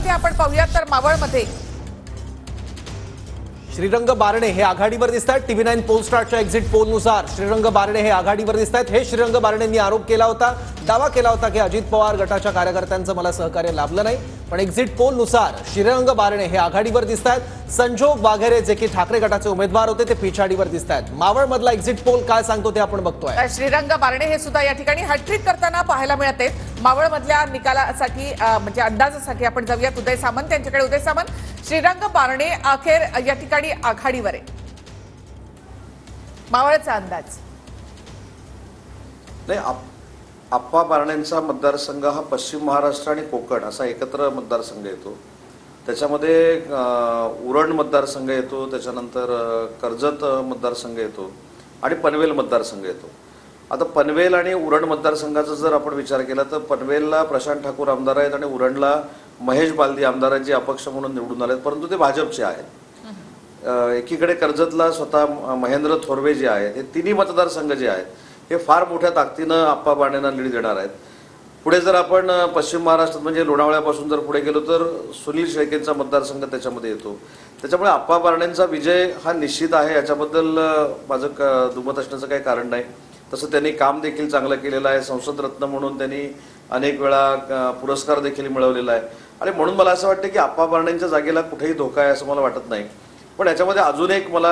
मावळमध्ये आपण पाहूयात तर मावळमध्ये श्रीरंग बारणे हे आघाडीवर दिसतात। TV9 पोलस्टारच्या एक्झिट पोलनुसार श्रीरंग बारणे हे आघाडीवर दिसतात। हे श्रीरंग बारणेंनी आरोप केला होता, दावा केला होता की अजित पवार गटाच्या कार्यकर्त्यांचं मला सहकार्य लाभलं नाही, पण एक्झिट पोलनुसार श्रीरंग बारणे हे आघाडीवर दिसतात। संजोग वाघेरे जे की ठाकरे गटाचे उमेदवार होते ते पिछाडीवर दिसतात। मावळमधला एक्झिट पोल काय सांगतो ते आपण बघतोय। श्रीरंग बारणे हे सुद्धा या ठिकाणी हॅट्रिक करताना पाहायला मिळते। मावळमधल्या निकालासाठी म्हणजे अंदाजासाठी आपण जाऊयात उदय सामंत यांच्याकडे। उदय सामंत, श्रीरंग बारणे अखेर या ठिकाणी आघाडीवर आहे, मावळचा अंदाज नाही। आप्पा बारणेंचा मतदारसंघ हा पश्चिम महाराष्ट्र आणि कोकण असा एकत्र मतदारसंघ येतो। त्याच्यामध्ये उरण मतदारसंघ येतो, त्याच्यानंतर कर्जत मतदारसंघ येतो आणि पनवेल मतदारसंघ येतो। आता पनवेल आणि उरण मतदारसंघाचा जर आपण विचार केला तर पनवेलला प्रशांत ठाकूर आमदार आहेत आणि उरणला महेश बालदी आमदार आहेत जे अपक्ष म्हणून निवडून आलेत, परंतु ते भाजपचे आहेत। एकीकडे कर्जतला स्वतः महेंद्र थोरवे जे आहेत, हे तिन्ही मतदारसंघ जे आहेत हे फार मोठ्या ताकदीनं आप्पा बारणेंना लीड देणार आहेत। पुढे जर आपण पश्चिम महाराष्ट्रात म्हणजे लोणावळ्यापासून जर पुढे गेलो तर सुनील शेळकेंचा मतदारसंघ त्याच्यामध्ये येतो। त्याच्यामुळे आप्पा बारणेंचा विजय हा निश्चित आहे, याच्याबद्दल माझं दुमत असण्याचं काही कारण नाही। तसं त्यांनी काम देखील चांगलं केलेलं आहे, संसद रत्न म्हणून त्यांनी अनेक वेळा पुरस्कार देखील मिळवलेला आहे आणि म्हणून मला असं वाटतं की आप्पा बारणेंच्या जागेला कुठेही धोका आहे असं मला वाटत नाही। पण याच्यामध्ये अजून एक मला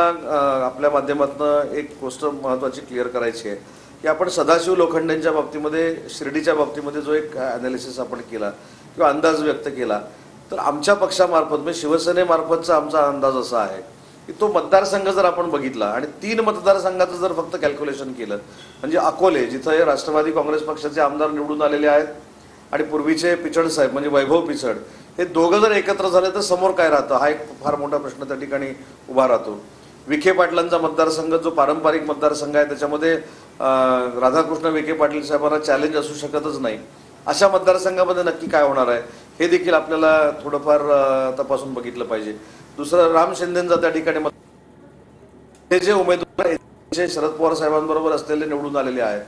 आपल्या माध्यमातून एक गोष्ट महत्त्वाची क्लिअर करायची आहे की आपण सदाशिव लोखंडेंच्या बाबतीमध्ये शिर्डीच्या बाबतीमध्ये जो एक ॲनालिसिस आपण केला किंवा अंदाज व्यक्त केला तर आमच्या पक्षामार्फत म्हणजे शिवसेनेमार्फतचा आमचा अंदाज असा आहे की तो मतदारसंघ जर आपण बघितला आणि 3 मतदारसंघाचं जर फक्त कॅल्क्युलेशन केलं म्हणजे अकोले जिथं राष्ट्रवादी काँग्रेस पक्षाचे आमदार निवडून आलेले आहेत आणि पूर्वीचे पिचड साहेब म्हणजे वैभव पिचड हे दोघं जर एकत्र झाले तर समोर काय राहतं हा एक फार मोठा प्रश्न त्या ठिकाणी उभा राहतो। विखे पाटलांचा मतदारसंघ जो पारंपरिक मतदारसंघ आहे त्याच्यामध्ये राधाकृष्ण विखे पाटील साहेबांना चॅलेंज असू शकतच नाही। अशा मतदारसंघामध्ये नक्की काय होणार आहे हे देखील आपल्याला थोडंफार तपासून बघितलं पाहिजे। दुसरं राम शिंदेंचा त्या ठिकाणी हे जे उमेदवार शरद पवार साहेबांबरोबर असलेले निवडून आलेले आहेत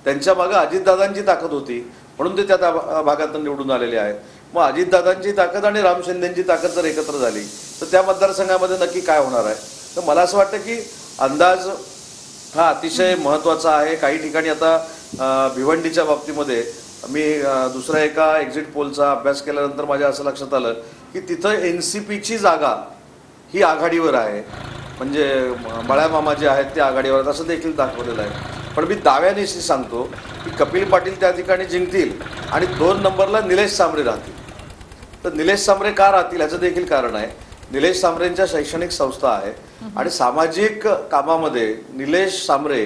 त्यांच्या मागे अजितदादांची ताकद होती म्हणून ते त्या भागातून निवडून आलेले आहेत। मग अजितदादांची ताकद आणि राम शिंदेंची ताकद जर एकत्र झाली तर त्या मतदारसंघामध्ये नक्की काय होणार आहे। तर मला असं वाटतं की अंदाज हा अतिशय महत्त्वाचा आहे। काही ठिकाणी आता भिवंडीच्या बाबतीमध्ये मी दुसऱ्या एका एक्झिट पोलचा अभ्यास केल्यानंतर माझ्या असं लक्षात आलं की तिथं NCPची जागा ही आघाडीवर आहे, म्हणजे बळ्यामामा जे आहेत ते आघाडीवर आहेत असं देखील दाखवलेलं आहे। पण मी दाव्यानिशी सांगतो की कपिल पाटील त्या ठिकाणी जिंकतील आणि 2 नंबरला निलेश सांबरे राहतील। तर निलेश सांबरे का राहतील याचं देखील कारण आहे। निलेश सांबरेंच्या शैक्षणिक संस्था आहे आणि सामाजिक कामामध्ये निलेश सांबरे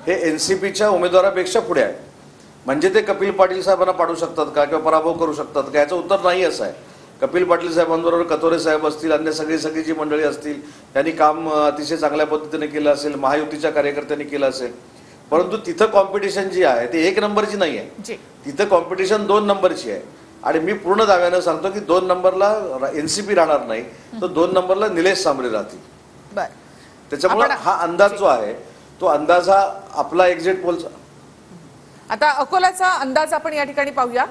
हे NCPच्या उमेदवारापेक्षा पुढे आहे। म्हणजे ते कपिल पाटील साहेबांना पाडू शकतात का किंवा पराभव करू शकतात का याचं उत्तर नाही असं आहे। कपिल पाटील साहेबांबरोबर कथोरे साहेब असतील, अन्य सगळी जी मंडळी असतील त्यांनी काम अतिशय चांगल्या पद्धतीने केलं असेल, महायुतीच्या कार्यकर्त्यांनी केलं असेल, परंतु तिथं कॉम्पिटिशन जी आहे ती 1 नंबरची नाही आहे, तिथं कॉम्पिटिशन 2 नंबरची आहे। आणि मी पूर्ण दाव्यानं सांगतो की 2 नंबरला NCP राहणार नाही तर 2 नंबरला निलेश सांबरे राहतील। त्याच्यामुळे हा अंदाज जो आहे तो अंदाज हा आपला एक्झिट पोलचा। आता अकोल्याचा अंदाज आपण या ठिकाणी पाहूया।